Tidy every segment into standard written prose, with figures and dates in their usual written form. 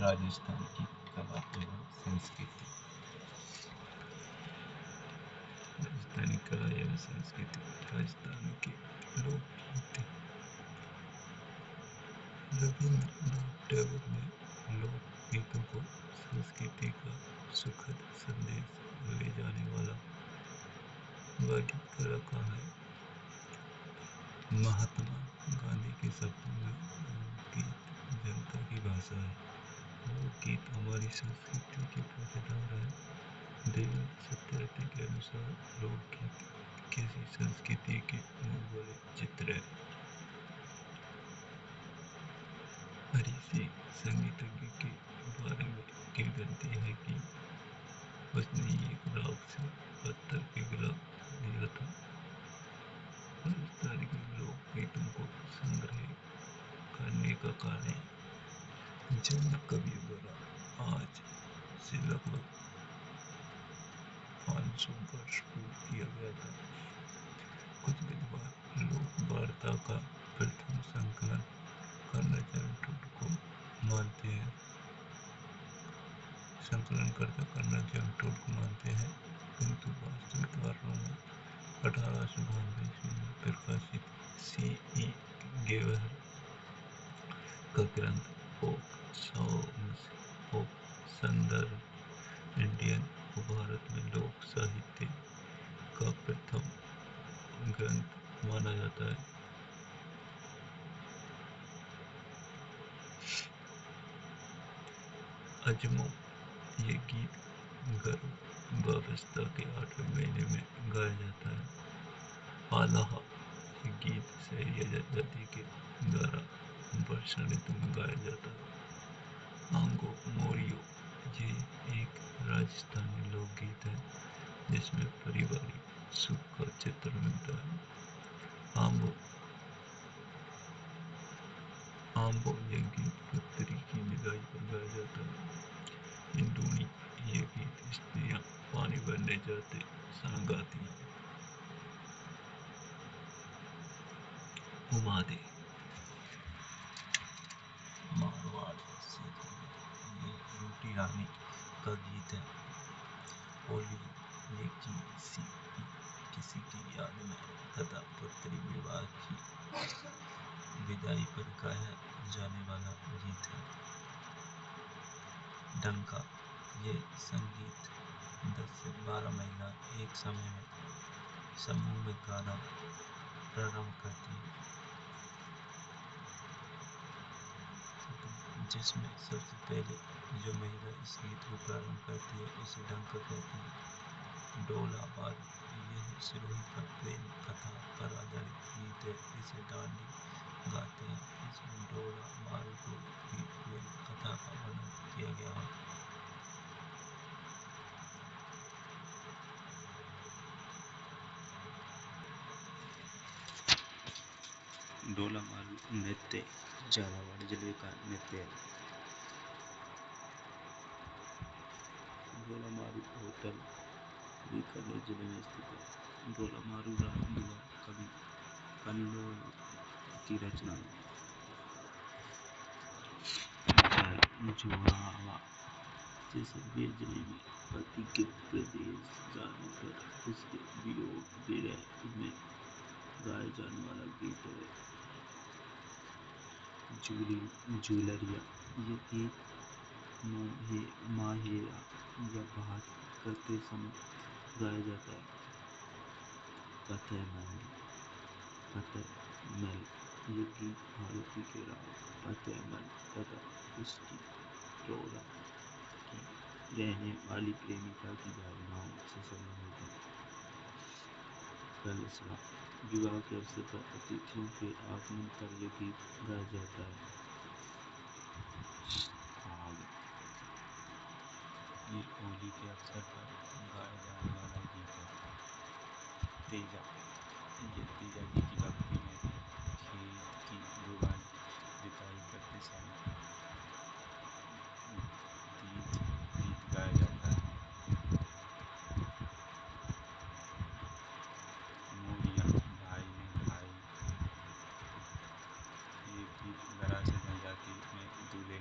राजस्थान की कला एवं संस्कृति। राजस्थानी कला एवं संस्कृति राजस्थान के लोकगीत। रविन्द्रनाथ टैगोर ने लोकगीतों को संस्कृति का सुखद संदेश ले जाने वाला गीत रखा है। महात्मा गांधी के शब्दों में लोकगीत जनता की भाषा है। लोकगीत हमारी संस्कृति के पहरेदार है। देवेंद्र सत्यार्थी के अनुसार लोकगीत किसी संस्कृति के मूल वाले चित्र है। हरीसी संगीतज्ञ के बारे में किंवदंती है कि उसने एक राग से पत्थर पिघला दिया था। राजस्थान के लोकगीतों को संग्रह करने का कार्य जैन कवियों द्वारा आज से लगभग 500 वर्ष पूर्व किया गया था। कुछ विद्वान लोक वार्ता का प्रथम संकलन कर्नल को मानते हैं। संकलनकर्ता कर्नल जैन को मानते हैं, किंतु वास्तविक कारणों में 1892 ईस्वी में प्रकाशित C.E. गेवर का ग्रंथ फोक सॉन्ग्स ऑफ संदर्भ इंडियन को भारत में लोक साहित्य का प्रथम ग्रंथ माना जाता है। अजमो ये गीत गर्भावस्था के 8वें महीने में गाया जाता है। आलाहा ये गीत शहरी जाति के द्वारा वर्षा ऋतु में गाया जाता है। आंगो मोरियो ये एक राजस्थानी लोकगीत है जिसमें पारिवारिक सुख का चित्र मिलता है। आम्बो ये गीत पुत्री की विदाई पर गाया जाता है। इंडूनी ये गीत स्त्रियां पानी भरने जाते समय गाती हैं। उमादे मारवाड़ क्षेत्र में ये रोटी रानी का गीत है। होली ये किसी की याद में तथा पुत्री विवाह की विदाई पर गाया जाने वाला गीत है। डंका ये संगीत 10 से 12 महिला एक समय में समूह में गाना प्रारंभ करती है, जिसमें सबसे पहले जो महिला इस गीत को प्रारंभ करती है उसे डंका कहते हैं। डोला मारू यह सिरोही पर प्रेम कथा पर आधारित गीत है। इसे डांडी गाते हैं। इसमें डोला मारू को भी प्रेम कथा का वर्णन किया गया है। डोला मारू नृत्य झालावाड़ जिले का नृत्य है। डोला मारू होटल बीकानेर जिले में स्थित है। डोला मारू रामलीला कवि कन्नौज की रचना है। जुड़ावा जैसलमेर जिले में पति के प्रदेश जाने पर उसके वियोग विरह में गाए जाने वाला गीत है। जूलरिया ये गीत माहेरा या बात करते समय गाया जाता है। फतेहमल ये गीत भारती के राव फतेहमल तथा उसकी टोरा की रहने वाली प्रेमिका की भावनाओं से संबंधित है। कलशवा विवाह के अवसर पर अतिथियों के आगमन पर यह गीत गाया जाता है। ये होली के अवसर पर गाया जाने वाला गीत है। तेजा ये तेजा जी की भक्ति में खेत की बुवाई जुताई करते समय गीत गाया जाता है। मोरिया भाई ने भाई ये गीत दराज जनजाति में दूल्हे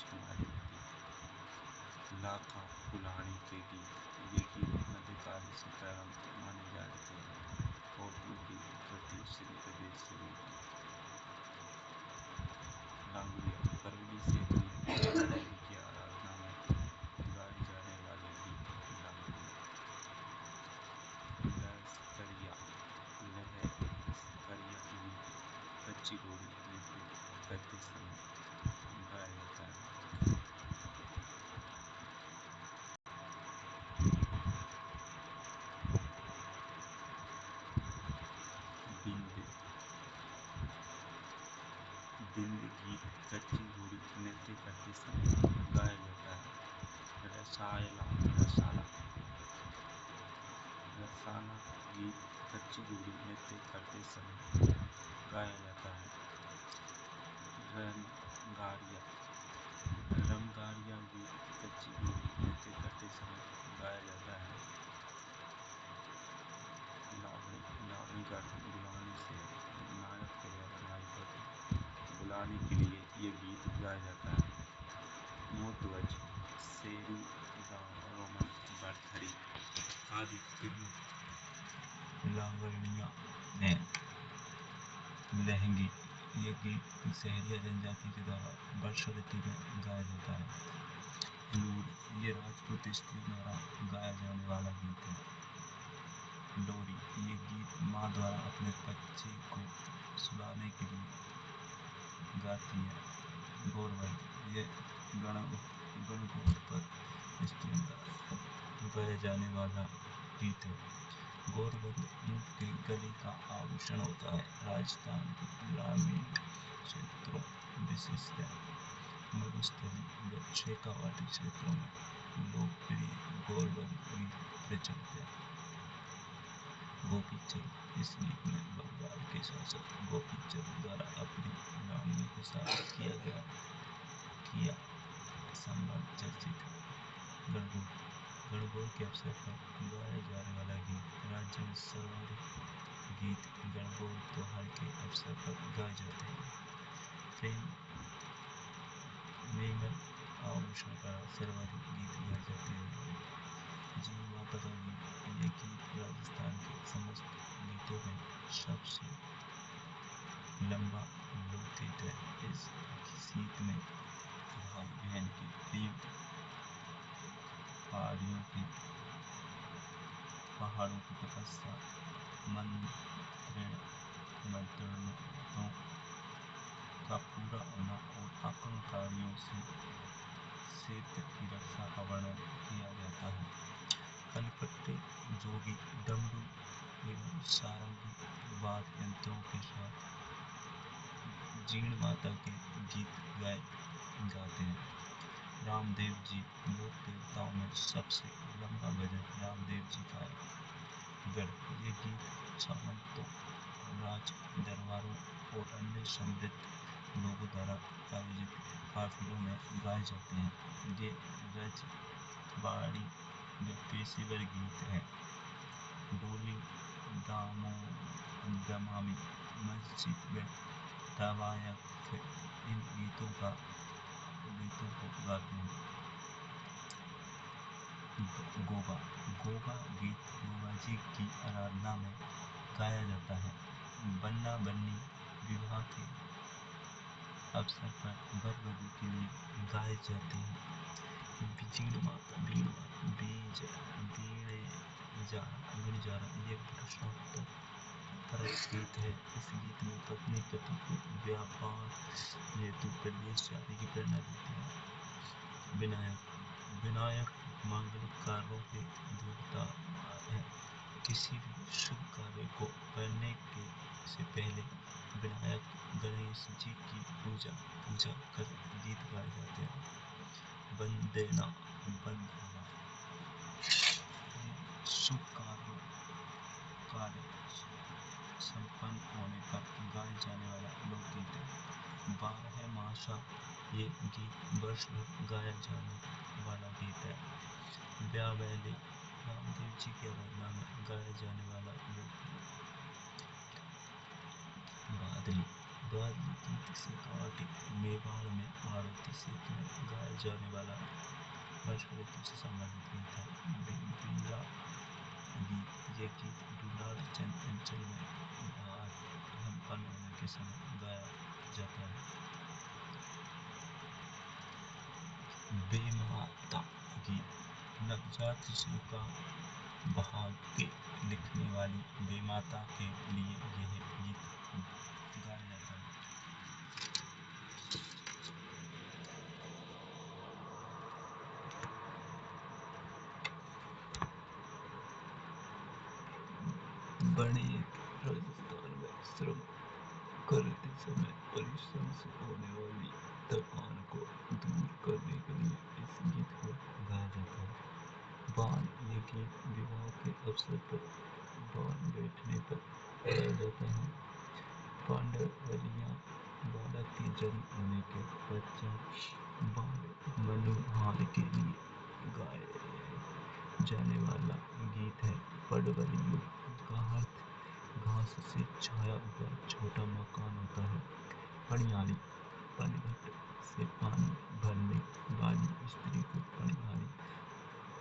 रोज हमारे नदी लाखा पुलानी के गीत, ये गीत मध्यकाल से प्रारंभ माने जाते हैं और इनकी कृति श्री प्रदेश लांगुड़िया करौली क्षेत्र में गंगा देवी की आराधना में गाए जाने वाले गीत लांगुड़िया। लहसकरिया लहसकरिया गीत कच्ची घोड़ी नृत्य करते समय गाया जाता है। बिंद बिंद गीत कच्ची घोड़ी नृत्य करते समय गाया जाता है। रसाला रसाला गीत कच्ची घोड़ी नृत्य करते समय गाया जाता है। रंगारिया रंगारिया गीत कच्ची घोड़ी नृत्य करते समय गाया जाता है। लावणी का अर्थ बुलाने से, नायक के द्वारा नायिका को बुलाने के लिए ये गीत गाया जाता है। मोध्वज शेरू रोमन बर्थरी आदि फिल्म लावण्या में लहंगी, ये गीत सहरिया जनजाति के द्वारा वर्षा ऋतु में गाया जाता है। लूर, ये राजपूत स्त्री द्वारा गाया जाने वाला गीत है। लोरी, ये गीत माँ द्वारा अपने बच्चे को सुलाने के लिए गाती है। गौरवंद, ये गणगौर पर स्त्रियों द्वारा गाया जाने वाला गीत है। गौरवंद ऊँट के गले का आभूषण होता है। राजस्थान के ग्रामीण क्षेत्रों विशेषकर मरुस्थलीय व शेखावाटी क्षेत्रों में लोकप्रिय गौरवंद गीत प्रचलित है। गोपीचंद, इस गीत में बंगाल के शासक गोपीचंद द्वारा अपनी रानियों को शामिल किया संबंध चर्चित है। गणगौर के अवसर पर गाया जाने वाला गीत, राज्य में सर्वाधिक गीत गणगौर त्योहार के अवसर पर गाए जाते हैं। प्रेम मेमन आभूषण का सर्वाधिक गीत गाए जाते हैं। जीव माता का गीत, ये गीत राजस्थान के समस्त गीतों में सबसे लंबा लोकगीत है। इस गीत में भाई बहन की प्रेम, पहाड़ों की तपस्या, मंत्रणों का पूरा होना और आक्रमणकारियों से क्षेत्र की रक्षा का वर्णन किया जाता है। कलकत्ते जोगी डमरू एवं सारंगी वाद्य यंत्रों के साथ जीण माता के गीत गाते हैं। रामदेव जी, लोक देवताओं में सबसे लंबा भजन रामदेव जी का है। गढ़, ये गीत सामंतों, राज दरबारों और अन्य समृद्ध लोगों द्वारा आयोजित काफिलों में गाए जाते हैं। ये रजवाड़ी व पेशेवर गीत हैं। डोली दमामी मस्जिद व तवायफ इन गीतों को गाते हैं। गोगा गोगा गीत गोगा जी की आराधना में गाया जाता है। बन्ना बन्नी विवाह के अवसर पर वर वधू के लिए गाए जाते हैं। बीणजारा ये प्रश्नोत्तर परक गीत है। इस गीत में पत्नी पति को व्यापार हेतु प्रदेश जाने की प्रेरणा देती है। विनायक मांगलिक कार्यों के देवता है। किसी भी शुभ कार्य को करने से पहले विनायक गणेश जी की पूजा कर गीत गाए जाते हैं। बंदना शुभ कार्य संपन्न होने पर गाए जाने वाला लोकगीत है। 12 मासा, ये गीत वर्ष भर गाया जाने वाला गीत है। ब्याह वेले, रामदेव जी की आराधना में गाया जाने वाला लोकगीत। बादली गादी गीत से काटे मेवाड़ में मारुति सेतु में गाया जाने वाला वर्षा ऋतु से संबंधित गीत है। बिंबिया गीत ये गीत डुंडाल अंचल में हवन होने के समय गाया जाता है। बेमाता गीत नवजात शिशु का भाग्य लिखने वाली बेमाता के लिए यह गीत गाया जाता है। बड़े राजस्थान में श्रम करते समय परिश्रम से होने वाली थकान को दूर करने के लिए इस गीत को गाया जाता है। बान ये गीत विवाह के अवसर पर बान बैठने पर गाया जाता है। पांडवलियां बालक के जन्म होने के पश्चात बाल मनोहार के लिए गाया जाने वाला गीत है। पडवलियों का अर्थ घास से छाया हुआ छोटा मकान होता है। पनियाली पनघट से पानी भरने वाली स्त्री को पनियाली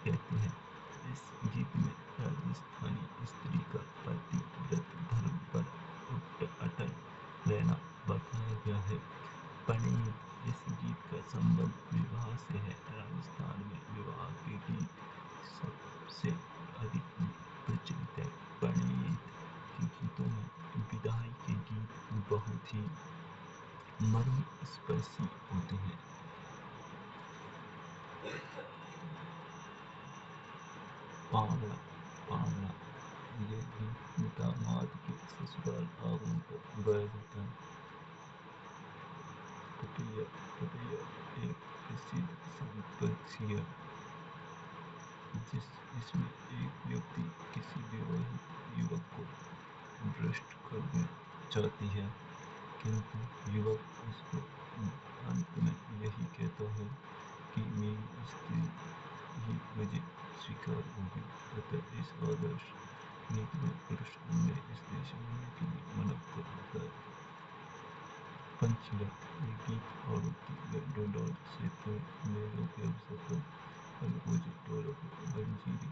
कहते हैं। इस गीत में राजस्थानी स्त्री का पतिव्रत धर्म पर अटल रहना बताया गया है। पनीर इस गीत का संबंध विवाह से है। राजस्थान में विवाह के गीत सबसे अधिक प्रचलित है। पनीर के गीतों में विदाई के गीत बहुत ही मर्मस्पर्शी होते हैं। पावड़ा पावड़ा ये गीत दामाद के ससुराल आगमन पर गाया जाता है। पटिया पटिया एक प्रसिद्ध संपत्ति है इसमें एक व्यक्ति किसी विवाहित युवक को भ्रष्ट करना चाहती है, किंतु युवक उसको अंत में यही कहता है कि मेरी स्त्री ही मुझे स्वीकार होगी। अतः इस आदर्श गीत में पुरुष अन्य स्त्री से मिलने के लिए मना करता है। पंचीला ये गीत आड़ती व डोडाल क्षेत्र मेलों के अवसर पर अलगोजे ढोलक मंजीरी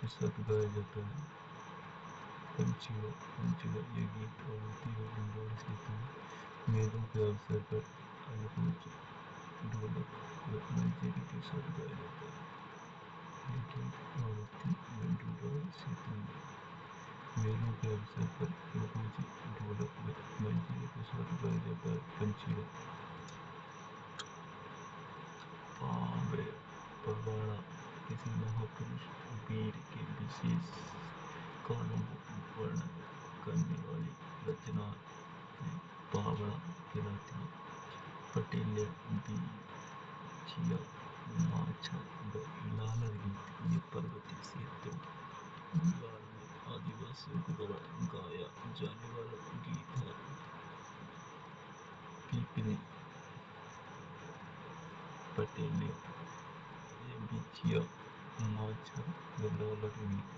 के साथ गाया जाता है। पंचीला पंचीला ये गीत आड़ती व डोडाल क्षेत्र मेलों के अवसर पर अलगोजे ढोलक व मंजीरी के साथ गाया जाता है। ये गीत आड़ती व डोडाल क्षेत्र मेलों के अवसर पर अलगोजे ढोलक व मंजीरे के साथ गाया जाता है। पंचीला पवाड़ा किसी महापुरुष वीर के विशेष कालों को वर्णन करने वाली रचना है। पावड़ा कहलाती है। पटेलिया बिछिया माछा व लालर गीत ये पर्वतीय क्षेत्रों बंगाल में आदिवासियों के द्वारा गाया जाने वाला गीत है। पीपली पटेलिया ये बिछिया माछा व लालर गीत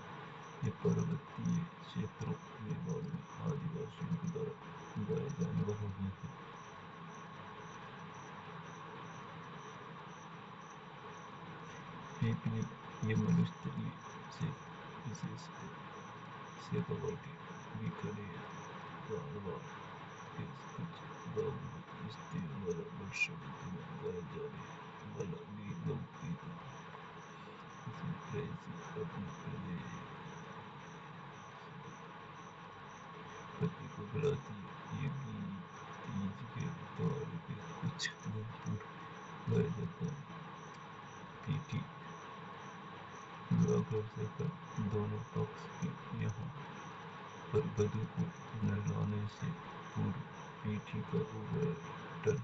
ये पर्वतीय क्षेत्रों मेवाड़ में आदिवासियों के द्वारा गाया जाने वाला गीत है। पीपली ये मनुष्य से विशेष शेखावाटी बीकानेर मारवाड़ के कुछ गाँवों में स्त्रियों द्वारा वर्षा ऋतु में गाया जाने वाला लोकगीत है। इसमें प्रेयसी अपने पति को बुलाती है। ये गीत तीज के त्योहारों के कुछ दिन पूर्व गाया जाता है। पीठी विवाह के अवसर पर दोनों पक्ष के यहाँ पर वधू को नहलाने से पूर्व पीठी का उबटन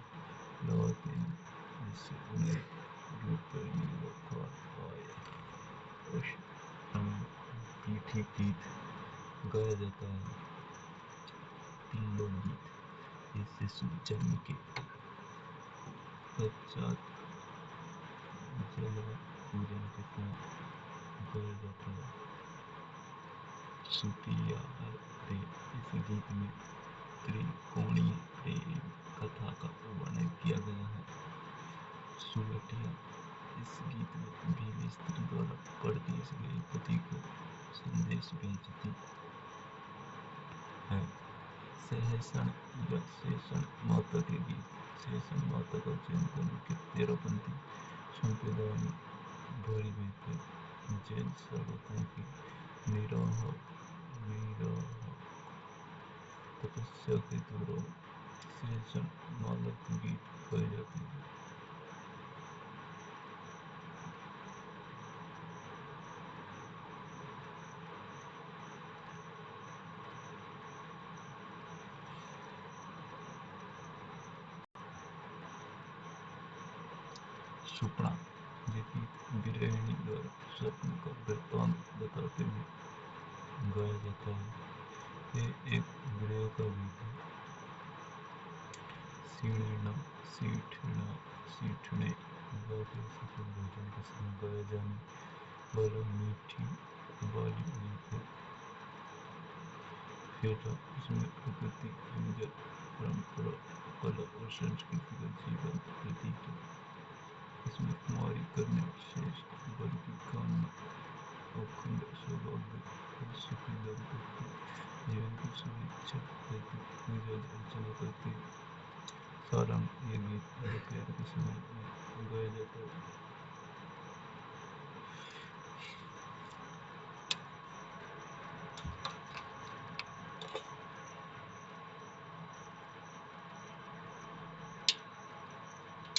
लगाते हैं, जिससे उन्हें रूपरनी व खान आए। पीठी गीत गाया जाता है। पिल्लो गीत ये शिशु जन्म के पश्चात जलवा पूजन के समय गाया जाता है। सुपिया इस गीत में त्रिकोणीय शीश बेचती है। सहसण या शेषण माता के गीत। शेषण माता का चिंतन के 13पंथी संप्रदाय में भारी महत्व है। जैन साधकों की निराहार तपस्या के दौरान शेषण माला के गीत गाए जाते हैं। सुपना ये गीत गृहिणी द्वारा स्वप्न का वृत्तांत बताते हुए गाया जाता है। ये एक गृह का गीत है। सीढ़ना सीठने वाले सफल भोजन के समय गाया जाने वाला मीठी वाली गीत है। फेटा इसमें प्रकृति, जंगल, परंपरा, कला और संस्कृति का जीवंत प्रतीक है। इसमें कुंवारी करने श्रेष्ठ वर की कामना, अखंड सौभाग्य और सुखी दाम्पत्य जीवन की शुभेच्छा हेतु पूजा अर्चना करते हैं। सारंग ये गीत दोपहर के समय में गाया जाता है।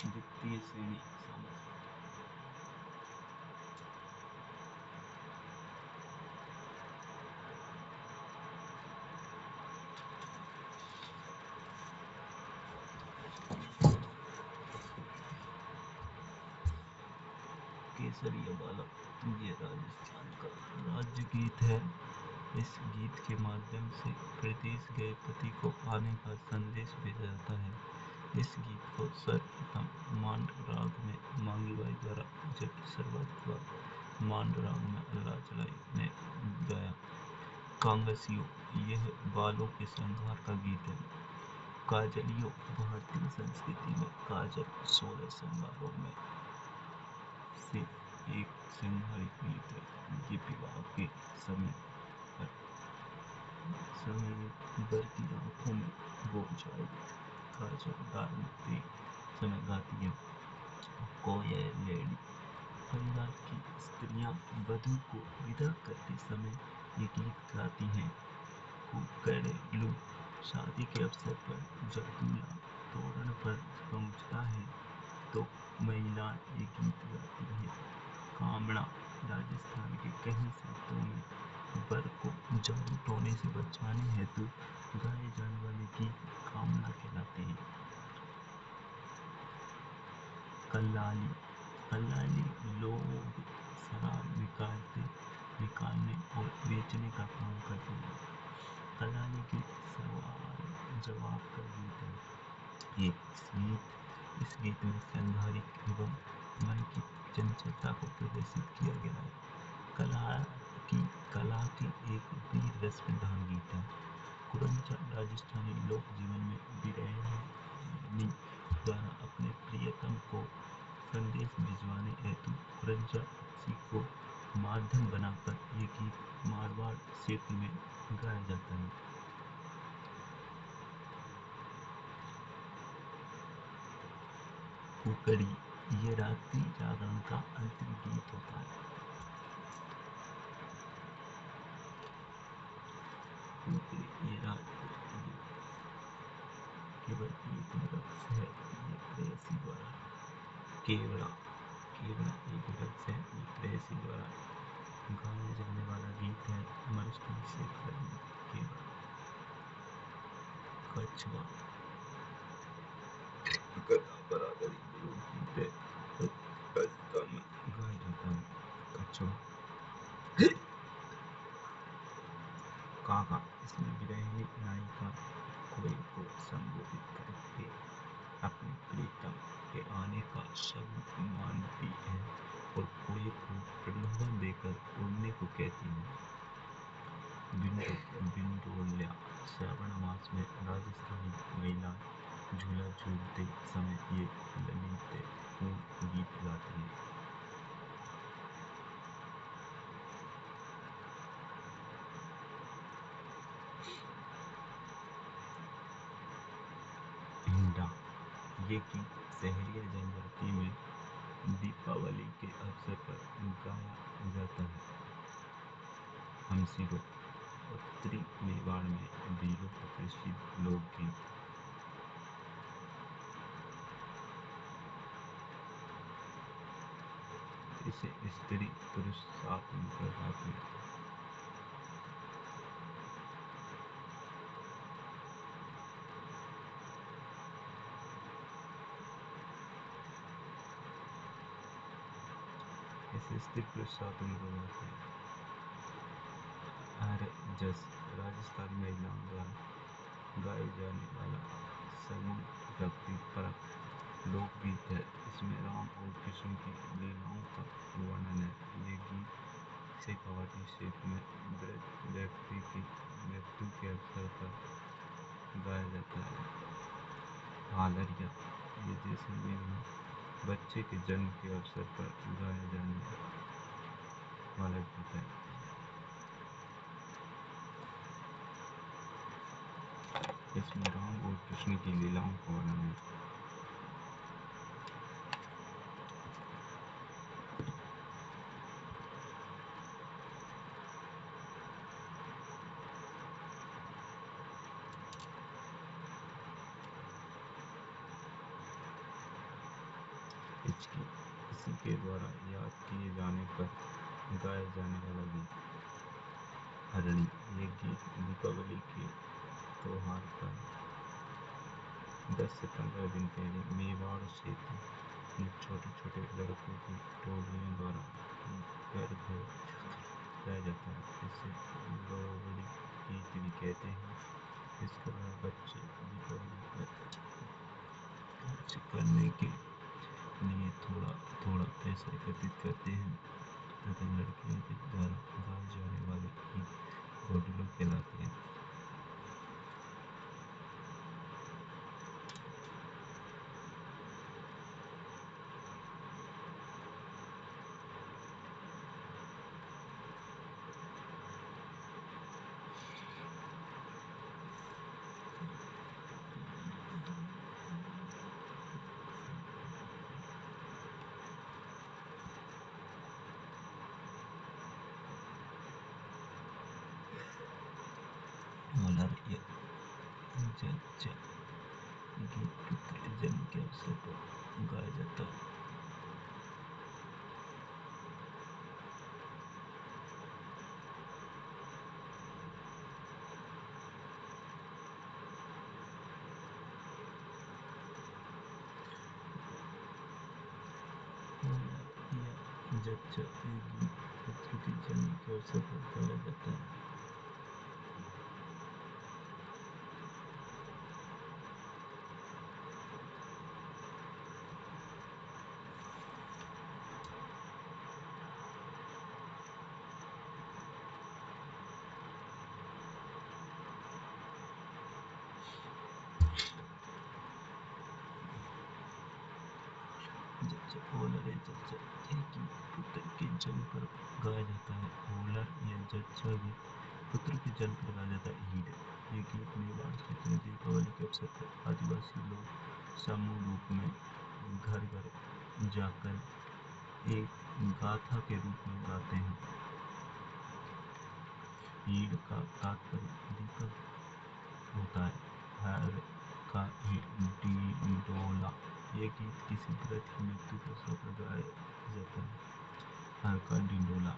द्वितीय श्रेणी समझ। केसरिया बाला ये राजस्थान का राज्य गीत है। इस गीत के माध्यम से प्रदेश गए पति को आने का संदेश भेजा जाता है। इस गीत को सर्वप्रथम मांड राग में मांगी बाई द्वारा, जबकि सर्वाधिक बार मांड राग में अल्लाह चलाई ने गाया। कांगसियो यह बालों के श्रृंगार का गीत है। काजलियो भारतीय संस्कृति में काजल 16 श्रृंगारों में से एक श्रृंगारिक गीत है। ये विवाह के समय वर की आंखों में बोझाई काजल डालते समय गाती है। कोयलेडी परिवार की स्त्रियां वधू को विदा करते समय ये गीत गाती हैं। कुकड़ेलू शादी के अवसर पर जब दूल्हा तोरण पर पहुंचता है तो महिला ये गीत गाती है। कामड़ा राजस्थान के कई क्षेत्रों में वर को जादू टोने से बचाने हेतु गाए जाने वाले गीत कामड़ा कहलाते हैं। कल्लाली लोग शराब निकालने और बेचने का काम करते हैं। कल्लाली गीत सवाल जवाब का गीत है। इस गीत में सैद्धांतिक एवं मन की चंचलता को प्रदर्शित किया गया है। कला की एक वीर रस प्रधान गीत है। कुरंचा राजस्थानी लोक जीवन में गृहिणी द्वारा अपने प्रियतम को संदेश भिजवाने हेतु कुरंचा पक्षी को माध्यम बनाकर ये गीत मारवाड़ क्षेत्र में गाया जाता है। कुकड़ी ये रात्रि जागरण का अंतिम गीत होता है। कुकड़ी ये केवल एक वृक्ष है, ये प्रेयसी द्वारा केवड़ा एक वृक्ष है, ये प्रेयसी द्वारा गाया जाने वाला गीत है। मरुस्थल क्षेत्र में केवड़ा। कछवा गदा बरादरी लोकगीत है, राजस्थान में गाया जाता है। कछवा काका इसमें गृहिणी नायिका कोयल को संबोधित करके अपने प्रियतम के आने का सबूत मानती है और कोयल को प्रलोभन देकर उड़ने को कहती है। बिंडोलिया श्रावण मास में राजस्थानी महिलाएं झूला झूलते समय ये ललितपूर्ण गीत गाती हैं। ये गीत सहरिया जनजाति में दीपावली के अवसर पर गाया जाता है। हमसिगो उत्तरी मेवाड़ में विलुप्त प्रसिद्ध लोकगीत। इसे स्त्री पुरुष साथ मिलकर गाते हैं। इसे स्त्री पुरुष साथ मिलकर गाते हैं। हर जस राजस्थान महिलाओं द्वारा गाए जाने वाला समूह भक्तिपरक लोकगीत है। इसमें राम और कृष्ण की लीलाओं का वर्णन है। ये गीत शेखावाटी क्षेत्र में वृद्ध व्यक्ति की मृत्यु के अवसर पर गाया जाता है। हालरिया ये जैसलमेर में बच्चे के जन्म के अवसर पर गाया जाने वाला गीत है। इसमें राम और कृष्ण की लीलाओं का वर्णन है। इसी के द्वारा याद किए जाने पर गाया जाने वाला गीत हरणी। ये गीत दीपावली के त्योहार पर 10 से 15 दिन पहले मेवाड़ क्षेत्र में छोटे छोटे लड़कों की टोलियों द्वारा घर घर गाया जाता है। इसे लोहड़ी गीत भी कहते हैं। इसके द्वारा बच्चे दीपावली पर खर्च करने के लिए थोड़ा थोड़ा पैसा एकत्रित करते हैं तथा लड़कियों के द्वारा गाए जाने वाले गीत घोड़लों कहलाते हैं। गीत पुत्र के जन्म के अवसर पर गाया जाता है। जच्चा ये गीत पुत्र के जन्म के अवसर पर गाया जाता है। होलर या जच्चा ये गीत पुत्र के जन्म पर गाया जाता है। होलर या जच्चा गीत पुत्र के जन्म पर गाया जाता है। ईद ये गीत मेवाड़ क्षेत्र में दीपावली के अवसर पर आदिवासी लोग समूह रूप में घर घर जाकर एक गाथा के रूप में गाते हैं। ईद का तात्पर्य दीपक होता है। हर का डिंडोला ये गीत किसी व्रत की मृत्यु के अवसर पर गाया जाता है। हर का डिंडोला।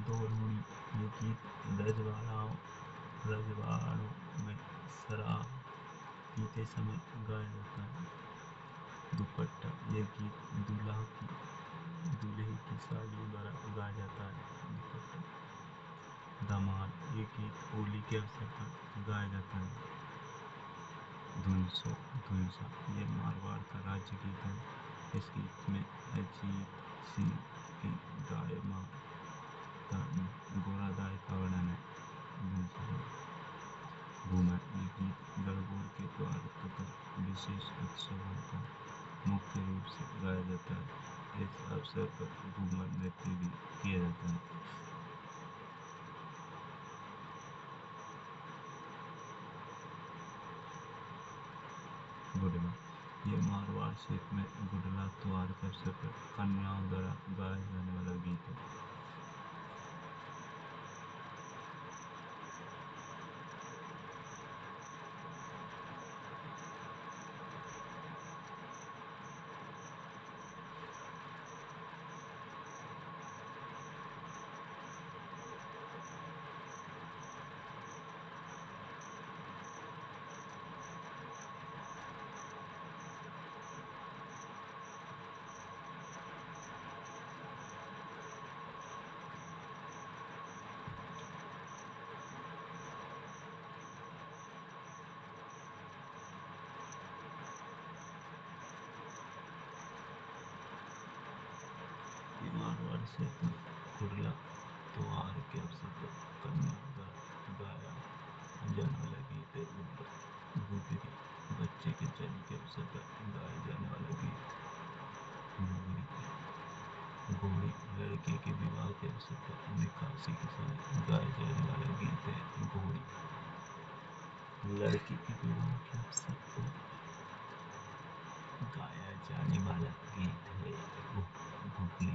दो रूड़ी ये गीत रजवाड़ों में शराब पीते समय गाया जाता है। दुपट्टा ये गीत दूल्हे की सालियों द्वारा गाया जाता है। दुपट्टा। धमाल ये गीत होली के अवसर पर गाया जाता है। धुनसा ये मारवाड़ का राज्य गीत है। इस गीत में अजीत सिंह की दाई माँ गोरादाई का वर्णन है। घूमर ये गीत गणगौर के द्वार तथा विशेष उत्सवों पर मुख्य रूप से गाया जाता है। इस अवसर पर घूमर नृत्य भी किया जाता है। गुडला। ये मारवाड़ क्षेत्र में गुडला त्योहार के अवसर पर कन्याओं द्वारा गाया जाने वाला गीत है। ये मारवाड़ क्षेत्र में गुडला त्योहार के अवसर पर कन्याओं द्वारा गाया जाने वाला गीत है। गुडला गुदरी बच्चे के जन्म के अवसर पर गाया जाने वाला गीत। गुगरी घोड़ी लड़के के विवाह के अवसर पर निकासी के समय गाया जाने वाला गीत है। घोड़ी लड़के के विवाह के अवसर पर गाया जाने वाला गीत है। घुगली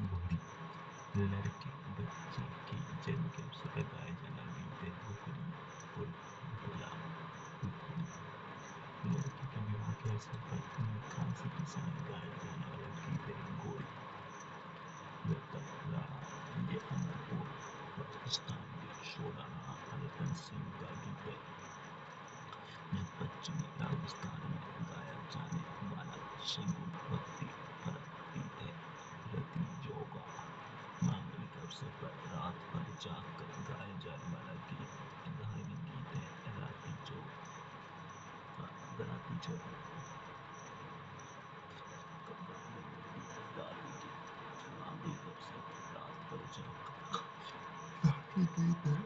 घोड़ी लड़के बच्चे के जन्म के अवसर पर गाया जाने वाला गीत है। घुगरी घुगला घुगली लड़के के विवाह के अवसर पर निकासी के समय गाया जाने वाला गीत है। घोड़ी ये अनंतपुर राजस्थान के शोलाना रतन सिंह का गीत है, जो पश्चिमी राजस्थान में गाया जाने वाला शगुन भक्ति परक गीत है। रति जोगा मांगलिक अवसर पर रात भर जाग कर गाया जाने वाला गीत धार्मिक गीत है। राति जोग राति जोग धार्मिक गीत मांगलिक अवसर पर रात भर जाग कर धार्मिक गीत है।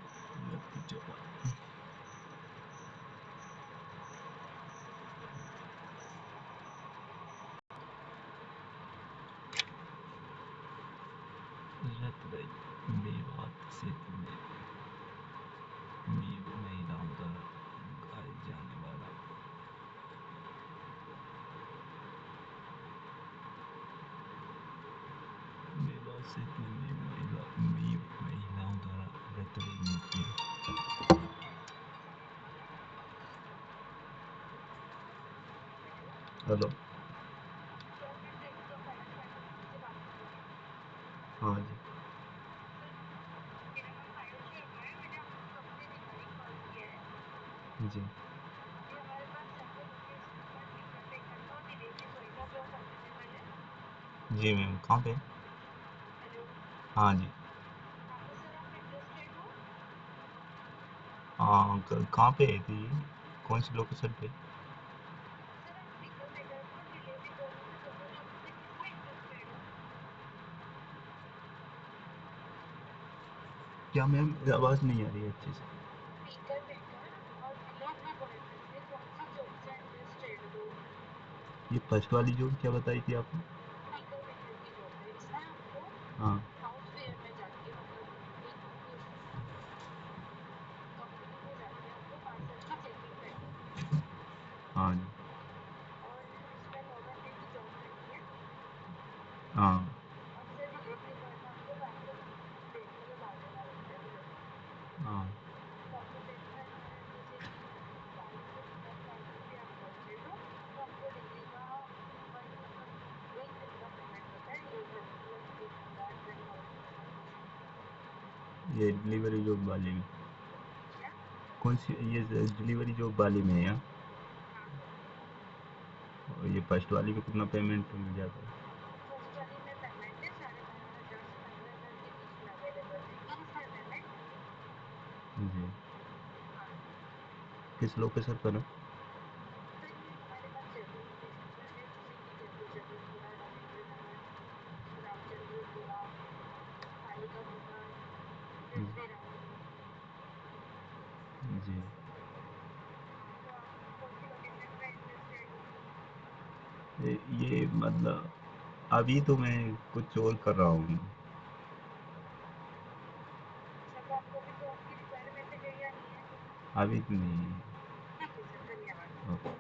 रति जोगा रतरई मेवात क्षेत्र में मीव महिलाओं द्वारा गाए जाने वाला मेवात क्षेत्र में मीव महिलाओं द्वारा रतरई नृत्य। हेलो। हाँ जी। जी जी मैम कहाँ पे? हाँ जी। हाँ कहाँ पे है थी? कौन सी लोकेशन पे? क्या मैम आवाज़ नहीं आ रही है अच्छे से। ये फर्स्ट वाली जॉब क्या बताई थी आपने? हाँ हाँ जी। हाँ हाँ ये डिलीवरी जॉब वाले में कौन सी? ये डिलीवरी जॉब वाली में है? और ये फर्स्ट वाली में कितना पेमेंट मिल जाता है? जी किस लोकेशन पर है? जी ये मतलब अभी तो मैं कुछ और कर रहा हूँ। अभी तो नहीं है। ओके।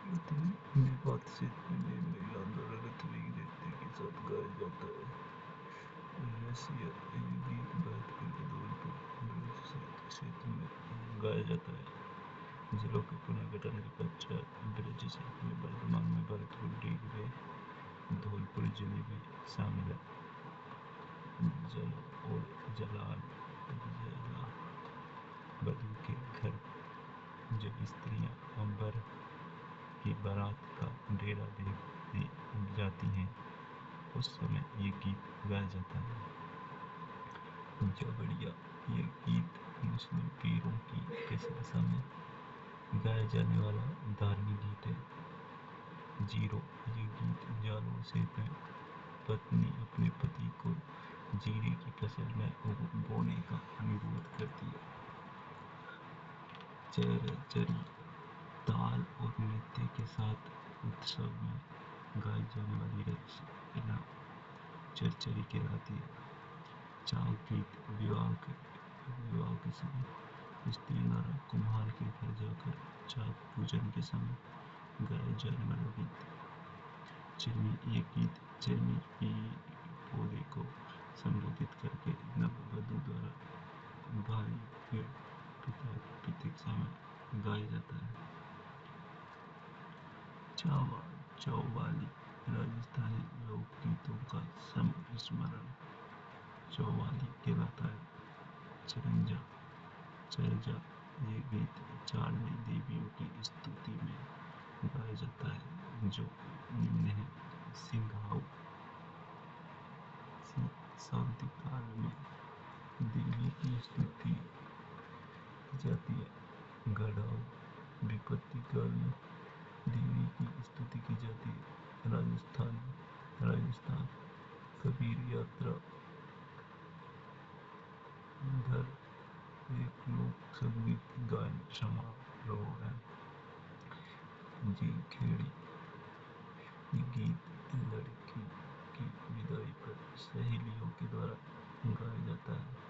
बात से महिला द्वारा ऋत्विक देवते के साथ गाया जाता है। रसिया ये गीत बैठकर के धौलपुर ब्रज क्षेत्र में गाया जाता है। जिलों के पुनर्गठन के पश्चात ब्रज क्षेत्र में वर्तमान में भरतपुर डिगवे धौलपुर जिले में शामिल है। जल और जलाल वधु के घर जब स्त्रियां अंबर की बारात का डेरा देखने जाती हैं उस समय ये गीत गाया जाता है। जबड़िया ये गीत मुस्लिम पीरों की प्रशंसा में गाया जाने वाला धार्मिक गीत है। जीरो ये गीत जालोर क्षेत्र में पत्नी अपने पति को जीरे की फसल में बोने का अनुरोध करती है। चरी ताल और नृत्य के साथ उत्सव में गाई जाने वाली रचना चरचरी कहलाती है। चाव गीत विवाह के समय स्त्री द्वारा कुम्हार के घर जाकर चाक पूजन के समय गाया जाने वाला गीत। चिरमी ये गीत चिरमी की पौधे को संबोधित करके नववधु द्वारा भाई के प्रतीक्षा में गाया जाता है। चौवाली राजस्थानी लोकगीतों का संस्मरण चौवाली कहलाता है। चरजा ये गीत 4 नई देवियों की स्तुति में गाया जाता है जो निम्न है। सिंघाऊ शांति काल में देवी की स्तुति की जाती है। गढ़ाऊ विपत्ति काल में देवी की स्तुति की जाती है। राजस्थान कबीर यात्रा घर एक लोक संगीत गायन समारोह है। जी खेड़ी ये गीत लड़की की विदाई पर सहेलियों के द्वारा गाया जाता है।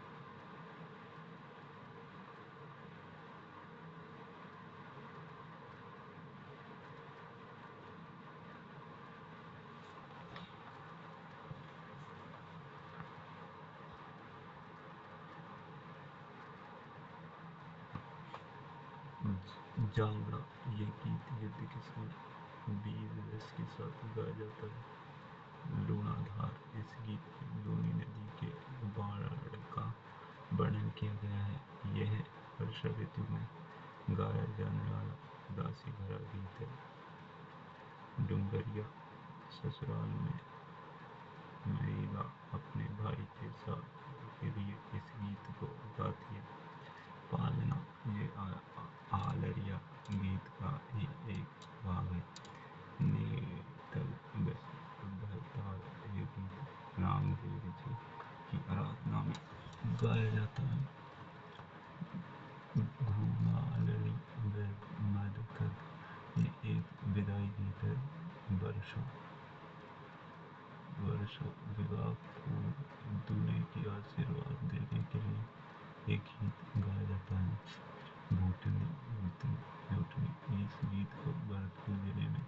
जांगड़ा ये गीत युद्ध के समय वीर रस के साथ गाया जाता है। लूणाधार इस गीत में लूनी नदी के बाढ़ का वर्णन किया गया है। यह वर्षा ऋतु में गाया जाने वाला उदासी भरा गीत है। डुंगरिया ससुराल में महिला अपने भाई के साथ के लिए इस गीत को गाती है। पालना ये आलरिया गीत का ही एक भाग है। नेतल भरताल ये गीत रामदेव जी की आराधना में गाया जाता है। घूमालड़ी मरकत ये एक विदाई गीत है। वर्षों विवाह पूर्व दूल्हे की आशीर्वाद देने के लिए एक गीत गाया जाता है। भूतनी इस गीत को भरतपुर जिले में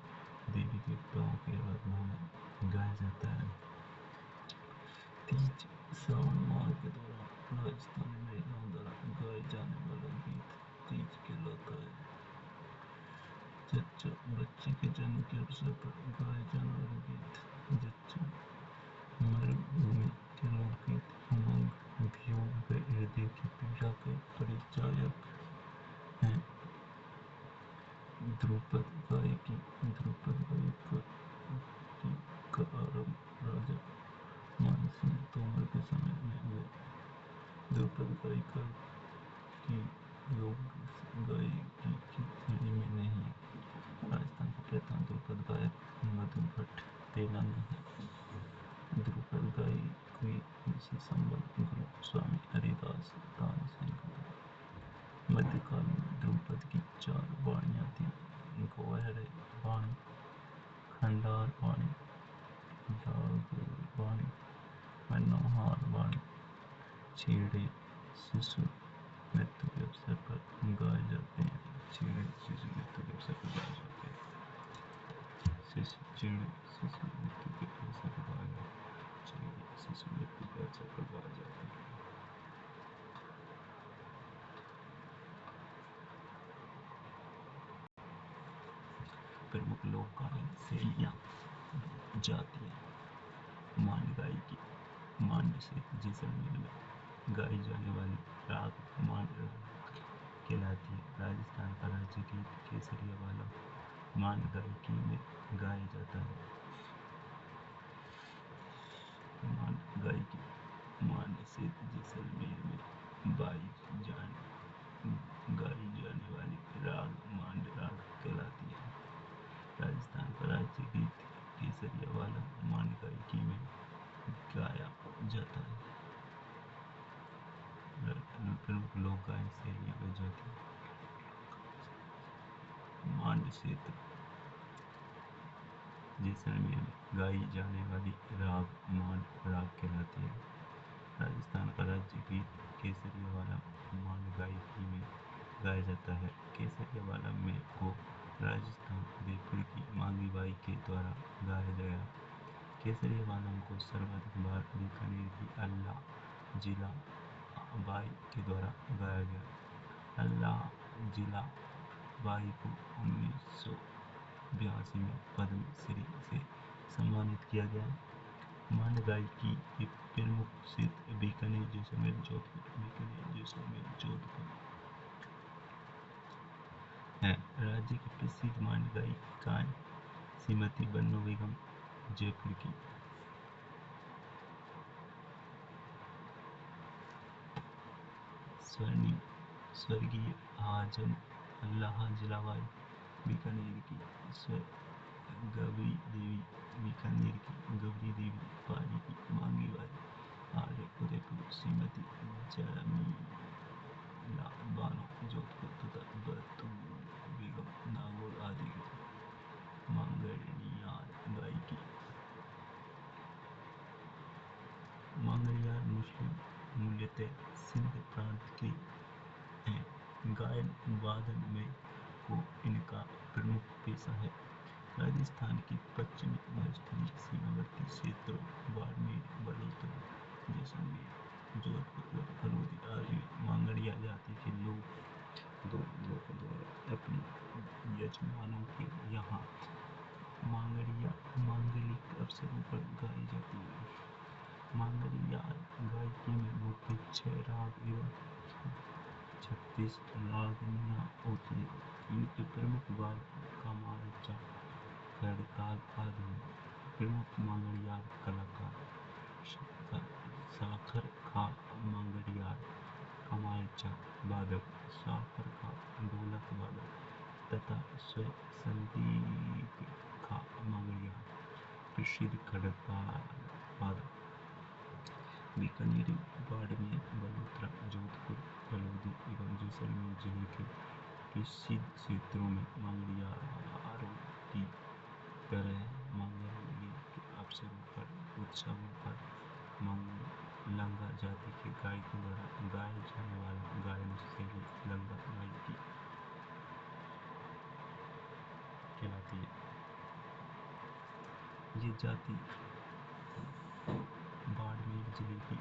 देवी देवताओं की आराधना में गाया जाता है। तीज श्रावण माह के दौरान राजस्थानी महिलाओं द्वारा गाए जाने वाला गीत तीज कहलाता है। जच्चा बच्चे के जन्म के अवसर पर गाए जाने वाला गीत जच्चा। मरुभूमि के लोकगीत उमंग वियोग व हृदय की पीड़ा के परिचायक हैं। ध्रुपद गायकी का आरंभ राजा मानसिंह तोमर के समय में हुआ। ध्रुपद गायिका की लोक गायकी की श्रेणी में नहीं है। राजस्थान का प्रथम ध्रुपद गायक मधु भट्ट तेलंग है। ध्रुपद गायकी से संबंध गुरु स्वामी हरिदास तानसेन का था। मध्यकाल में ध्रुपद की 4 वाणियां थीं। गौहर वाणी, खंडार वाणी, डागोर वाणी, मनोहार वाणी। छेड़े शिशु मृत्यु के अवसर पर गाए जाते हैं। छेड़े शिशु मृत्यु के अवसर पर गाए जाते हैं। प्रमुख लोक गायन शैलियाँ जातियाँ। मांड गायकी। मांड क्षेत्र जैसलमेर में गाई जाने वाली राग मांड राग कहलाती है। राजस्थान का राज्य गीत केसरिया वाला मांड गायकी में गाया जाता है। मांड गायकी। मांड क्षेत्र जैसलमेर में गाई जाने वाली राग मांड राग कहलाती है। राजस्थान का राज्य गीत केसरिया वाला मांड गायकी में गाया जाता है। प्रमुख लोक गायन शैलियाँ व जातियाँ। मांड क्षेत्र जैसलमेर में गाई जाने वाली राग मांड राग कहलाती है। राजस्थान का राज्य गीत केसरिया वाला मांड गायकी में गाया जाता है। केसरिया वाला में को राजस्थान उदयपुर की मांगी बाई के द्वारा गाया गया। केसरिया वालम को सर्वाधिक बार बीकानेर की अल्लाह जिला बाई के द्वारा गाया गया। अल्लाह जिला बाई को 1982 में पद्मश्री से सम्मानित किया गया। मांड गायकी के प्रमुख क्षेत्र बीकानेर जैसलमेर जोधपुर है। राज्य की प्रसिद्ध मांड गायिकाएं श्रीमती बन्नो बेगम जयपुर की, स्वर्गीय आजम अल्लाह जिलाबाई बीकानेर की, गौरी देवी बीकानेर की, गौरी देवी पाली की, मांगी बाई आर्य उदयपुर, श्रीमती जमीला बानो जोधपुर तथा बतूल बेगम नागौर आदि की। मांगड़ियार गायकी। मांगड़ियार मुस्लिम मूलतः सिंध प्रांत के हैं। गायन वादन में को इनका प्रमुख पेशा है। राजस्थान के पश्चिमी मरुस्थलीय सीमावर्ती क्षेत्रों बाड़मेर, बालोतरा, जैसलमेर, जोधपुर व फलोदी आदि में मांगड़िया जाति के लोग द्वारा अपने यजमानों के यहाँ मांगड़िया मांगलिक अवसरों पर गाई जाती है। मांगड़ियार गायकी में मुख्य 6 राग एवं 36 रागनियाँ होती हैं। इनके प्रमुख वाद कमालचा, खड़ताल आदि हैं। प्रमुख मांगड़ियार कलाकार साखर खा मांगड़ियार कमालचा वादक, साखर खा ढोलक वादक तथा स्वयं संदीप खा मांगड़ियार प्रसिद्ध खड़ताल वादक। बीकानेर, बाड़मेर, बलोतरा, जोधपुर, फलोदी एवं जैसलमेर जिले के प्रसिद्ध क्षेत्रों में मांगड़ियारों की तरह मांगलिक अवसरों पर, उत्सवों पर लंगा जाति के गायकों द्वारा गाए जाने वाला गायन शैली लंगा गायकी कहलाती है। ये जाति बाड़मेर जिले के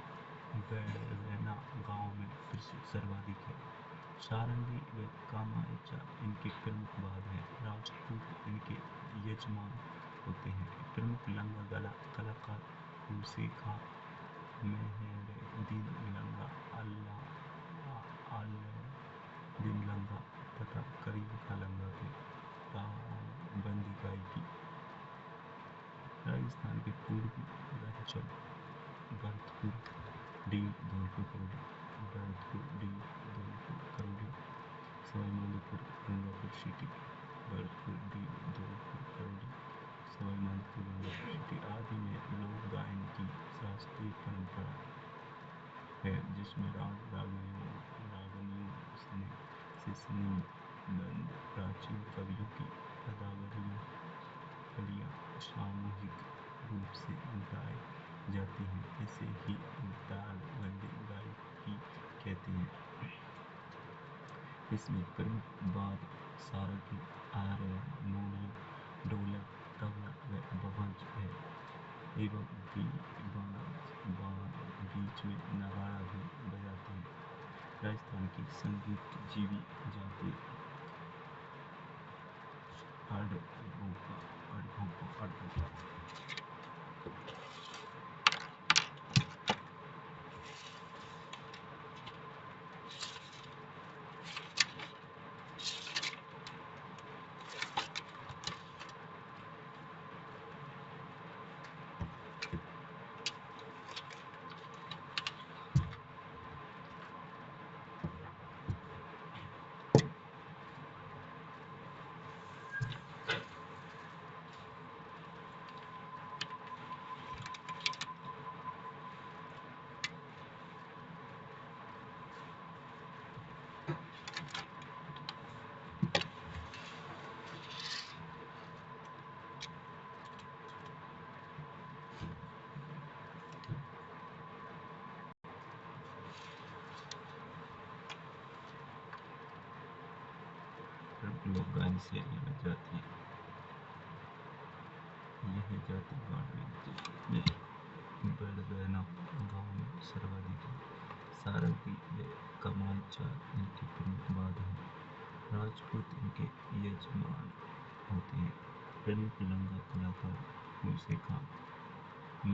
बैरवैना गांव में सर्वाधिक है। सारंगी व कामायचा इनके प्रमुख वाद हैं। राजपूत इनके यजमान होते हैं। प्रमुख लंगा कलाकार हुसे खा, मेहरदीन लंगा, आलदीन लंगा तथा करीम खा लंगा के तालबंदी गायकी। राजस्थान के पूर्वी राज्यों भरतपुर, डीह, धौलपुर, करौली, सवाईमाधोपुर, गंगापुर सिटी, भरतपुर, डीह, धौलपुर, करौली, सवाईमाधोपुर, गंगापुर सिटी आदि में लोक गायन की शास्त्रीय परंपरा है, जिसमें रागनियों से संबद्ध प्राचीन कवियों की पदावलियाँ सामूहिक रूप से गाई जाती हैं। इसे ही तालबंदी गायकी कहते हैं। इसमें प्रमुख वाद सारंगी, हारमोनियम, ढोलक, तबला व बवंच है एवं बीच में नगाड़ा भी बजाते हैं। राजस्थान की संगीत जीवी जाति हार्डबॉल लोग गाने से यह जाति बाड़मेर में बड़बैना गांव में सर्वाधिक है। सारंगी व कमाल चार इनके प्रमुख वाद्य हैं। राजपूत इनके यजमान होते हैं। प्रमुख लंगा कलाकार मूसे खां,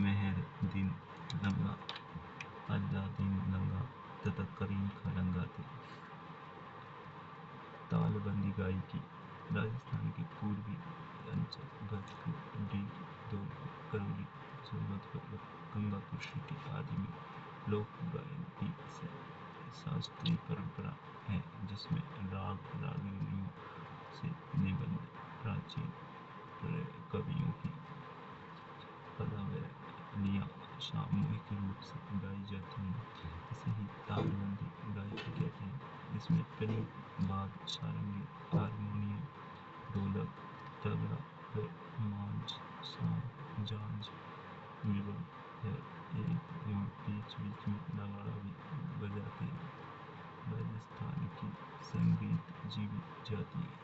मेहरदीन लंगा, अल्लादीन लंगा तथा करीम खां लंगा थे। तालबंदी गायकी राजस्थान के पूर्वी अंचल भरतपुर, डीग, धौलपुर, करौली, सोनभद्र, गंगापुर सिटी आदि में लोक गायन की शास्त्रीय परंपरा है, जिसमें राग रागिनियों से निबंध प्राचीन कवियों की पदावलियां सामूहिक रूप से गाई जाती हैं। इसे ही तालबंदी गायकी कहते हैं, जिसमें प्रमुख वाद्य सारंगी, हारमोनियम, ढोलक, तबला व मांझ, झांझ, विबल है। एवं बीच बीच में नगाड़ा भी बजाते हैं। राजस्थान की संगीत जीवित जाति है।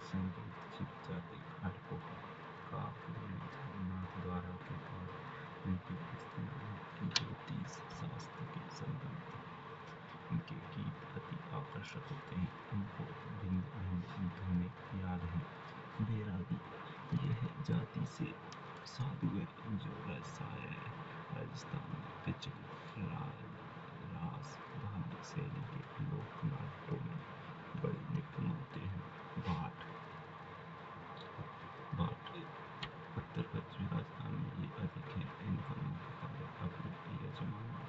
संगीत जीव जाति घाटकों का नाथ द्वारा के बाद उनके स्त्रों में ज्योतिष शास्त्र के संबंध उनके गीत अति आकर्षक होते हैं। उनको भिन्न भिन्न धुनें याद हैं। बैरागी यह जाति से साधु है, जो राजस्थान में प्रचलित रास गान शैली के लोक नाट्यों में बड़े निपुण होते हैं। भाट उत्तर पश्चिमी राजस्थान में ये अधिक है। इनका मुख्य कार्य अपने यजमानों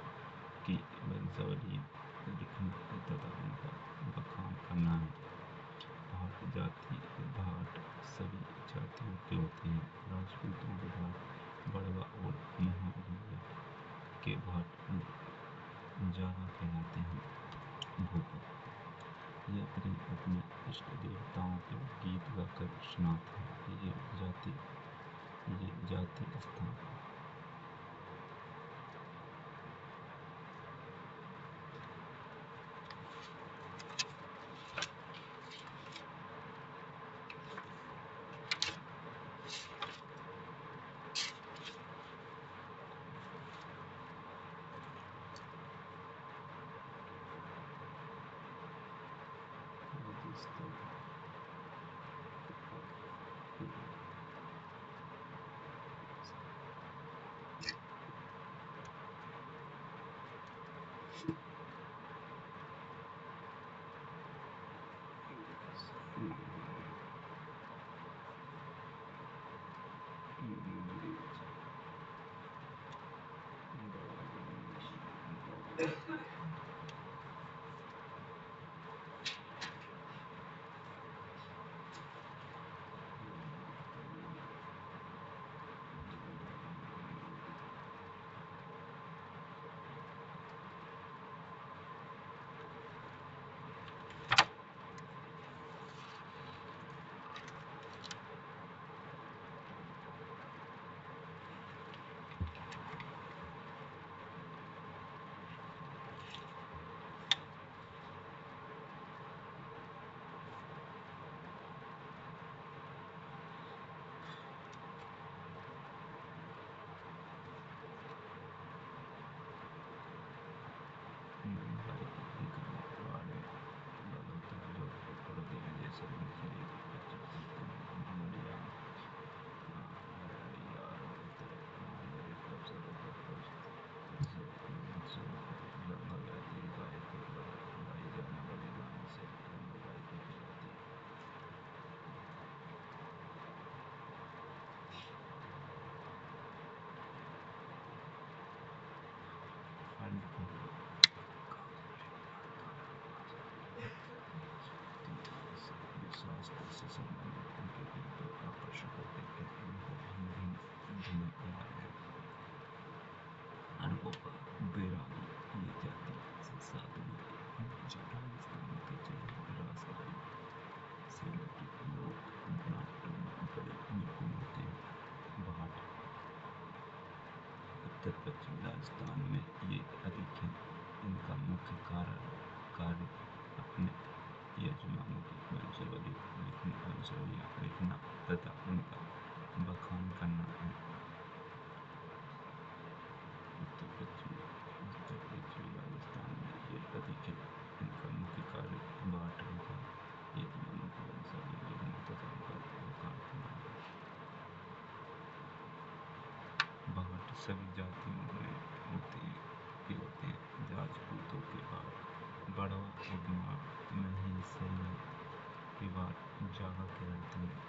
की वंशावली लिखना तथा उनका बखान करना है। भाट सभी जातियों के होते हैं। राजपूतों के भाट बड़वा और महाबलिया के भाट ज्यादा कहलाते हैं। भोपा यह अपने इष्ट देवताओं के गीत गाकर सुनाते हैं। ये जाति स्थान मूंगरी गवार स्वास्थ्य से संबंधित उनके गीत तो आकर्षक होते हैं कि उनको भिन्न भिन्न धुन अनुभव बैरागी ये जाति से साधु जो राजस्थान के जयपुर राजस्थान से लगे लोग नाट्यों में बड़े निपुण होते हैं। भाट उत्तर पश्चिम राजस्थान में ये अधिक है। इनका मुख्य कार्य अपने यजमानों की वंशावली वंशावलियाँ लिखना तथा उनका बखान करना है। उत्तर पश्चिमी राजस्थान में ये अधिक है। इनका मुख्य कार्य भाटों का यजमानों की वंशावली लिखना तथा उनका बखान करना है। भाट सभी जातियों में होते हैं। राजपूतों के बाद बड़वा और महेशैया के बाद जागा के रहते हैं।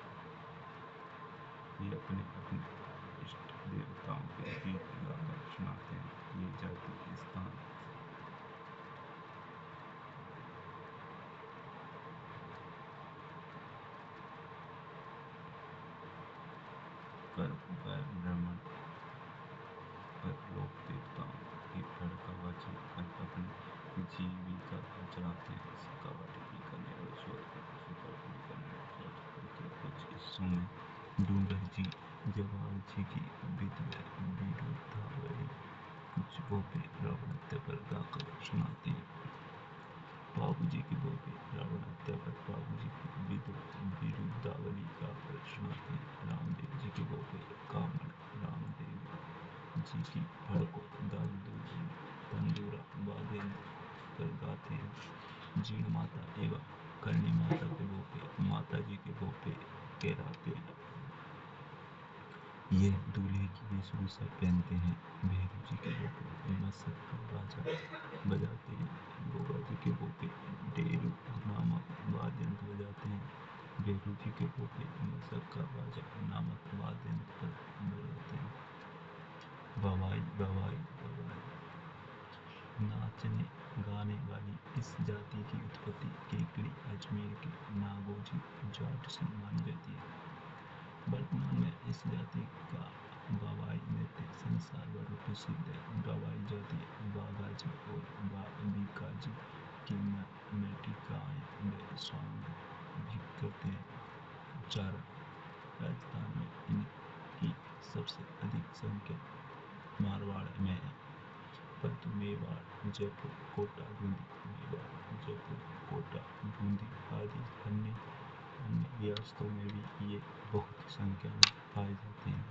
ये अपने अपने इष्ट देवताओं के गीत गाकर सुनाते हैं। ये जाति स्थान कर भ्रमण पर लोक देवताओं की भड़काबाजी कर अपनी जीविका चलाते हैं। कवाली करने और स्वर करने के कुछ हिस्सों में डूंगर जी जवाहर जी की विरुद्धावली कुछ बोपे रावण हत्या पर गाकर सुनाते हैं। बाबू जी की बोपे रावण हत्या पर बाबू जी की विरुद्धावली गाकर सुनाते हैं। रामदेव जी की बोपे कामण रामदेव जी की भड़को तंदूरा वाद्ययंत्र पर गाते हैं। जीण माता एवं करणी माता के बोपे माता जी के बोपे कहलाते हैं। ये दूल्हे की वेशभूषा पहनते हैं। भैरू जी के बोपे मसक का बाजा बजाते हैं। गोगा जी के बोपे डेरू नामक वाद्ययंत्र बजाते हैं। भैरू जी के बोपे मसक का बाजा नामक वाद्ययंत्र पर बजाते हैं। बवाई बवाई बवाई नाचने गाने वाली इस जाति की उत्पत्ति केकड़ी अजमेर के नागोजी जाट से मानी जाती है। वर्तमान में इस जाति का बवाई नृत्य संसार भर प्रसिद्ध है। बवाई जाति बागाजी और बीकाजी की मेटिकाएं व सॉन्ग भी करते हैं। उच्चारण राजस्थान में इनकी सबसे अधिक संख्या मारवाड़ में है, परंतु मेवाड़ जयपुर कोटा बूंदी मेवाड़ जयपुर कोटा बूंदी आदि अन्य रियासतों में भी ये बहुत संख्या में पाए जाते हैं।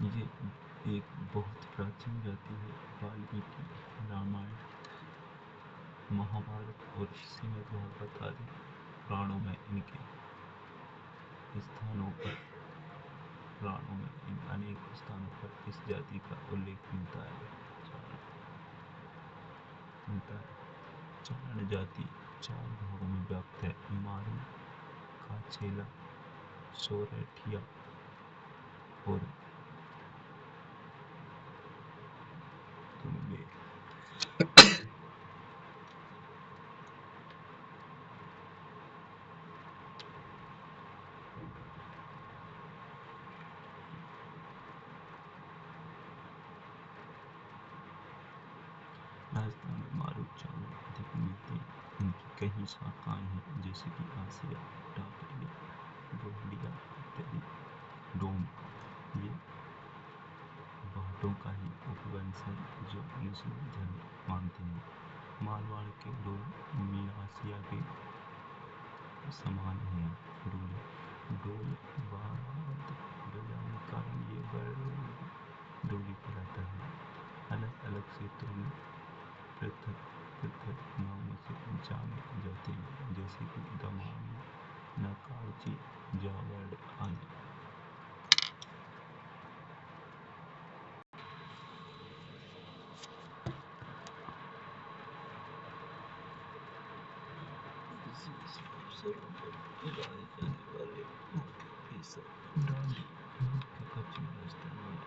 ये एक बहुत प्राचीन जाति है। वाल्मीकि रामायण महाभारत और श्रीमद् भागवत आदि पुराणों में इनके अनेक स्थानों पर इस जाति का उल्लेख मिलता है। चारण जाति 4 भागों में व्याप्त है। मारू, काचेला, सोरठिया और तुम्हें राजस्थान में मारुत चावल अधिक मिलते हैं। इनकी कई शाखाएं हैं जैसे कि आसिया, टापरिया, डोंडिया इत्यादि। डोम ये भाटों का ही उपवंश है जो मुस्लिम धर्म मानते हैं। मारवाड़ के लोग मियासिया के समान है। डोल बारात बजाने का ये डोली कहलाता है। अलग अलग क्षेत्रों में पृथक पृथक नामों से जाने जाते हैं जैसे कि दमामी, नकाची, जावड़ आदि। विशेष अवसरों पर गाए जाने वाले मुख्य पेशा डांडी मुख्य पश्चिमी राजस्थान में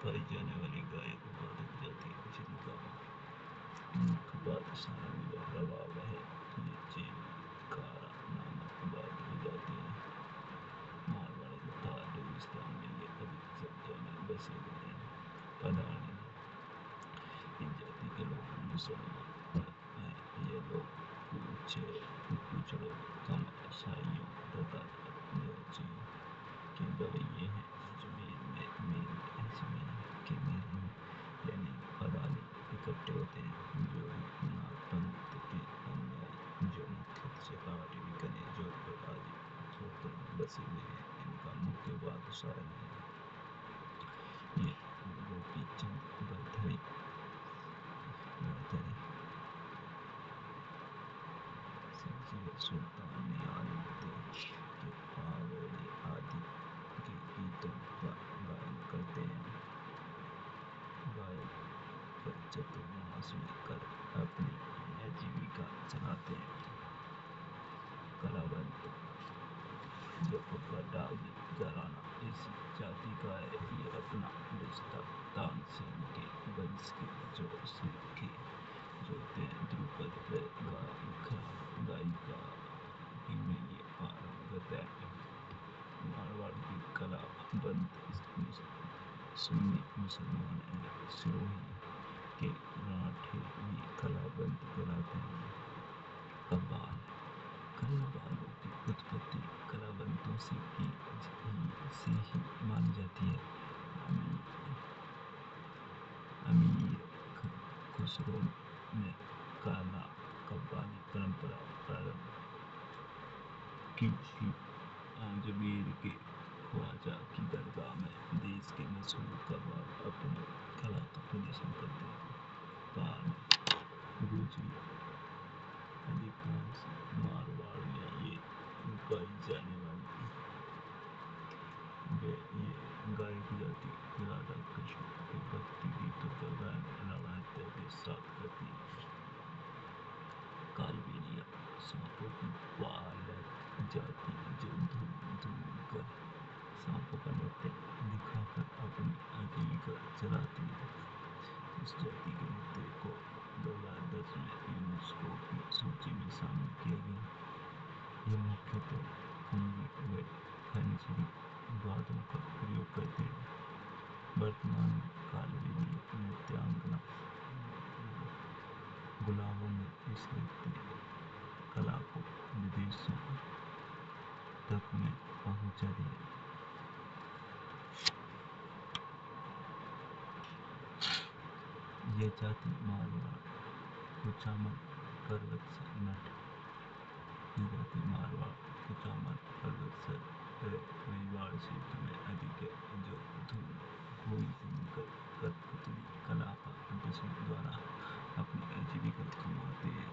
पाई जाने वाली गायक वादक जाति जिनका मुख्य बादशाह का प्रभाव है। ये चेनकारा नामक वाद्य बजाते हैं। मारवाड़ तथा रेगिस्तान में ये अधिकतर जाने बसे हुए हैं। पदानी इस जाति के लोग मुसलमान हैं। ये लोग कुचड़ों, कमसाइयों तथा आदिवासियों के गवैये हैं। अजमेर में मेल अजमेर के मेल में यानी पदानी इकट्ठे होते हैं जो नाथ पंथ के अनुयायी जो मुख्यतः शेखावाटी, बीकानेर, जोधपुर आदि क्षेत्रों में बसे हुए हैं। इनका मुख्य बादशाह है ये गोपीचंद बरधरे। सिलसिले सुल्तान नियाज़ुद्दीन के पागोड़े आदि के गीतों का गायन करते हैं। गायक चतुर्मास में कर अपनी आजीविका चलाते हैं। कलावंत जब डागी घराना इसी जाति का है। ये अपना रिश्ता तानसेन के वंश के जो सिक्के जोते हैं। ध्रुपद गायिका में ये पारंगत है। मारवाड़ की कलावंत सुन्नी मुसलमान हैं। सिरोही के राठे भी कलावंत कहलाते हैं। कव्वाल कव्वालों की उत्पत्ति कलावंतों से ही मानी जाती है। अमीर खुसरो ने कव्वाली परंपरा प्रारंभ की थी। अजमेर के ख्वाजा की दरगाह में देश के मशहूर कव्वाल अपनी कला का प्रदर्शन करते हैं। पाल गुजरी अधिकांश मारवाड़ में ये पाई जाने वाली ये गायक जाति राधा कृष्ण के भक्ति गीतों का गायन रावण हत्या के साथ करती है। कालबेलिया सांपों की पालक जाति जो धूम धूम कर सांपों का नृत्य दिखाकर अपनी आजीविका चलाती है। इस जाति के नृत्य को 2010 में यूनेस्को की सूची में शामिल किया गया। ये मुख्यतः कुंजी व खंजरी वाद्यों का प्रयोग करते हैं। वर्तमान में कालबेलिया नृत्यांगना गुलाबों में इस नृत्य कला को विदेशों तक में पहुंचा दिया। ये जाति मारवाड़ कुचामन पर्वत से नट ये जाति मारवाड़ कुचामन पर्वत से मेवाड़ क्षेत्र में अधिक है जो धूम घोड़ी बुनकर कठपुतली कला का प्रदर्शन द्वारा अपनी आजीविका कमाते हैं।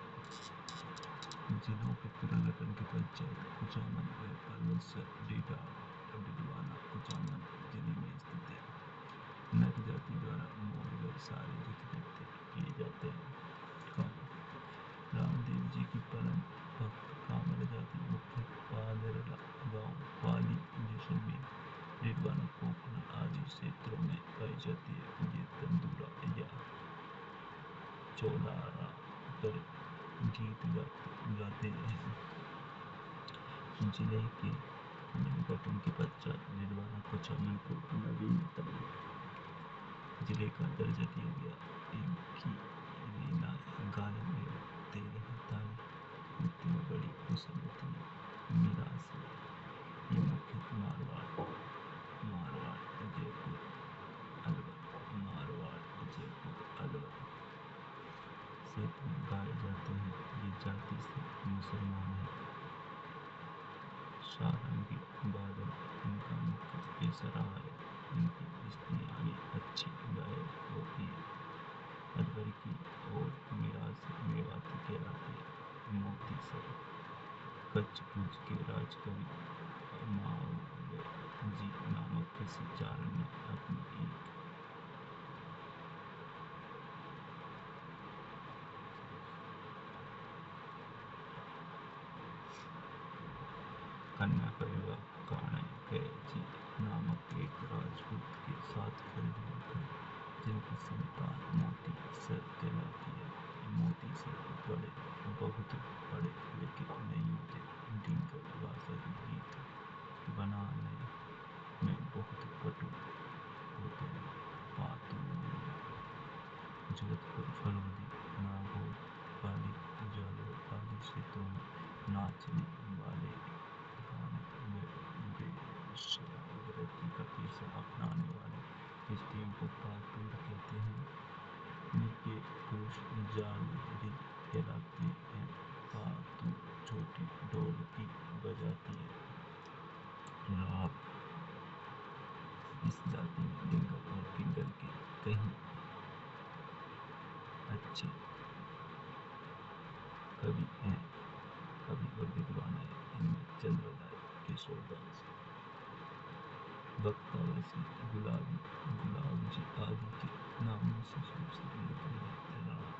जिलों के पुनर्गठन के पश्चात कुचामन व पर्वत डिडवाना कुचामन जिले में स्थित है। नर जाति द्वारा मोर व शारीरिक नृत्य किए जाते हैं। रामदेव जी की परम भक्त कांवड़ जाति मुख्य पादरला गांव पाली जैसलमेर डिडवाना कोकला जाती है। ये तंदूरा या चौलारा पर गीत गाते हैं। जिले के गठन के पश्चात निर्वाणा कुचामन को नवीनतम जिले का दर्जा दिया गया। इनकी रीना गायन में तेज है ताल, नृत्य में बड़ी कुशल होती है। मिराज ये मुख्य मारवाड़ जयपुर अलवर क्षेत्र में गाए जाते हैं। ये जाति से मुसलमान है। सारंगी वादन इनका मुख्य पेशा रहा है। इनकी स्त्रियाँ भी अच्छी गायक होती है। अलवर की और मिराज मेवाती कहलाती है। मोती सर कच्छ के राजकवि मावजी नामक किसी चारण ने अपनी एक कन्या का विवाह कान्हैया नामक एक राजपूत के साथ कर दिया था, जिनकी संतान मोती सर कहलाती है। मोती सर बहुत पढ़े लिखे नहीं होते। डींगर भाषा के गीत बनाने में बहुत पटु होते हैं। पातू जोधपुर फलवदी नागौर पाली जालौर आदि क्षेत्रों में नाचने वाले गाने वेश्यावृत्ति का पेशा अपनाने वाली स्त्रियों को पातूर कहते हैं। ये पुरुष जालरी कहलाते हैं। पातू छोटी ढोलकी बजाती है। राव इस जाति में लिंगर और फिंगर के कहीं अच्छे कवि और विद्वान हैं। इनमें चंद्रदास केशवदास बख्तावरसी गुलाबजी आदि के नाम विशेष रूप से लोकप्रिय हैं। राणा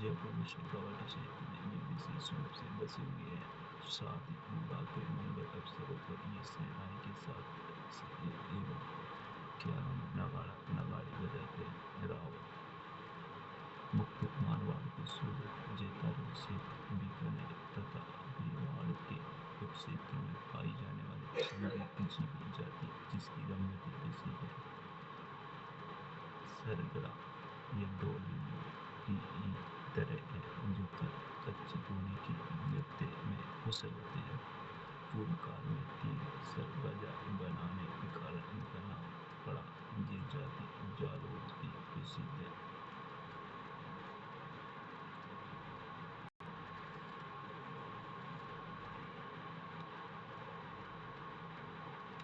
जयपुर विशाखावाटी क्षेत्र में ये विशेष रूप से बसे हुए हैं। शादी विवाह के मंगल अवसरों पर ये सेनाई के साथ एवं ख्यालों में नगाड़े बजाते हैं। रावत मुख्य मारवाड़ के सूरत जैतारो क्षेत्र बीकानेर तथा भीलवाड़ के कुछ क्षेत्रों में पाई जाने वाली संजीवी जाति जिसकी रंगती जैसी है। सरगड़ा ये ढोल की तरह है जो कच्ची घोड़ी की नृत्य में कुशल होते हैं। पूर्व काल में